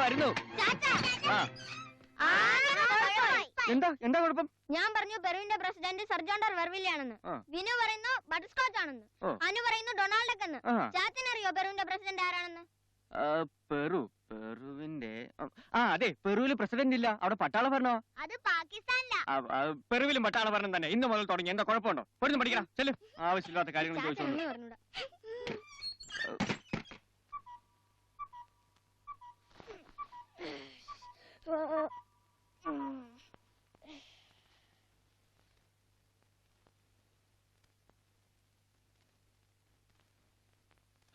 വരുന്നു. എന്താ എന്താ കുഴപ്പം? ഞാൻ പറഞ്ഞു പെറുവിന്റെ പ്രസിഡന്റ് സർജോണ്ടർ വെർവില്യാണെന്ന്. വിനു പറയുന്നു ബട്ടർസ്കോച്ച് ആണെന്ന്. അനു പറയുന്നു ഡൊണാൾഡക്കെന്ന്. ചാച്ചനറിയോ പെറുവിന്റെ പ്രസിഡന്റ് ആരാണെന്ന്? പെറുവിന്റെ അതെ, പെറുവില് പ്രസിഡന്റ് ഇല്ല, അവിടെ പട്ടാള ഭരണോ. അത് പാകിസ്ഥാനിലാ. പെറുവിലും പട്ടാള ഭരണം തന്നെ. ഇന്ന് മുതൽ തുടങ്ങി. എന്താ കുഴപ്പമുണ്ടോ? പൊരുന്ന് പഠിക്കണം. ചെല്ലു. ആവശ്യമില്ലാത്ത കാര്യങ്ങൾ ചോദിച്ചോളൂ.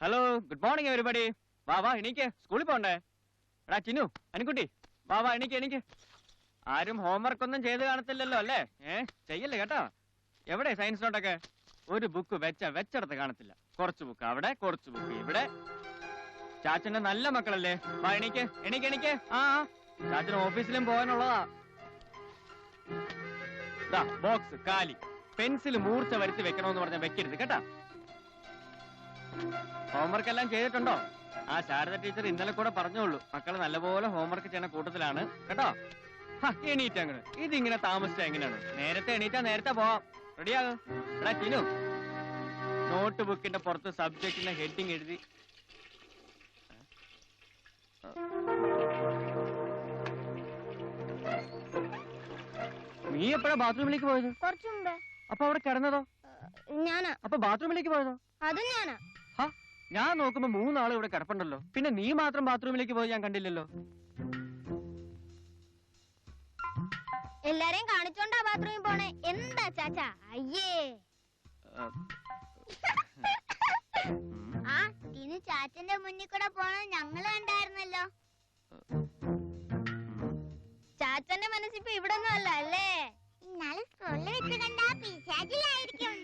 Hello, good morning everybody. വാ എണീക്ക്, സ്കൂളിൽ പോണ്ടേ? എടാ ചിന്നു, അനുക്കുട്ടി, വാ എണീക്ക്. ആരും ഹോംവർക്ക് ഒന്നും ചെയ്ത് കാണത്തില്ലല്ലോ അല്ലേ? ചെയ്യല്ലേ കേട്ടോ. എവിടെ സയൻസ് നോട്ടൊക്കെ? ഒരു ബുക്ക് വെച്ചെടുത്ത് കാണത്തില്ല. കുറച്ച് ബുക്ക് അവിടെ, കുറച്ച് ബുക്ക് ഇവിടെ. ചാച്ചന്റെ നല്ല മക്കളല്ലേ? വാ എണീക്ക്. ചാച്ചന് ഓഫീസിലും പോകാനുള്ളതാ. ബോക്സ് കാലി. പെൻസിൽ മൂർച്ച വരുത്തി വെക്കണമെന്ന് പറഞ്ഞാൽ വെക്കരുത് കേട്ടാ. ഹോംവർക്ക് എല്ലാം ചെയ്തിട്ടുണ്ടോ? ശാരദ ടീച്ചർ ഇന്നലെ കൂടെ പറഞ്ഞോളൂ, മക്കള് നല്ലപോലെ ഹോംവർക്ക് ചെയ്യുന്ന കൂട്ടത്തിലാണ് കേട്ടോ. എണീറ്റ അങ്ങനെ. ഇതിങ്ങനെ താമസിച്ചാ എങ്ങനെയാണ്? നേരത്തെ എണീറ്റാ നേരത്തെ പോവാം. റെഡിയാകും. എടാ ചിനു, നോട്ട് ബുക്കിന്റെ പുറത്ത് സബ്ജക്റ്റിന്റെ ഹെഡിങ് എഴുതി. നീ എപ്പോഴാ ബാത്റൂമിലേക്ക് പോയത്? കുറച്ചു മുമ്പേ. അപ്പൊ അവിടെ കിടന്നതോ? ഞാനാ. അപ്പൊ ബാത്റൂമിലേക്ക് പോയതോ? അതും ഞാനാ. ഞാൻ നോക്കുമ്പോ 3 ആള് ഇവിടെ കിടപ്പുണ്ടല്ലോ. പിന്നെ നീ മാത്രം ബാത്റൂമിലേക്ക് പോയി ഞാൻ കണ്ടില്ലല്ലോ. എല്ലാരെയും കാണിച്ചോണ്ടാ ബാത്റൂമിൽ പോണേ. എന്താ ചാച്ചാ? അയ്യേ. ഇനി ചാച്ചന്റെ മുന്നിൽ കൂടെ പോണത് ഞങ്ങള് കണ്ടായിരുന്നല്ലോ. ചാച്ചന്റെ മനസ്സിപ്പോ ഇവിടെ ഒന്നും അല്ല അല്ലേ? ഇന്നാള് സ്കൂളിൽ വെച്ച് കണ്ടാ പിശാചിലായിരിക്കും.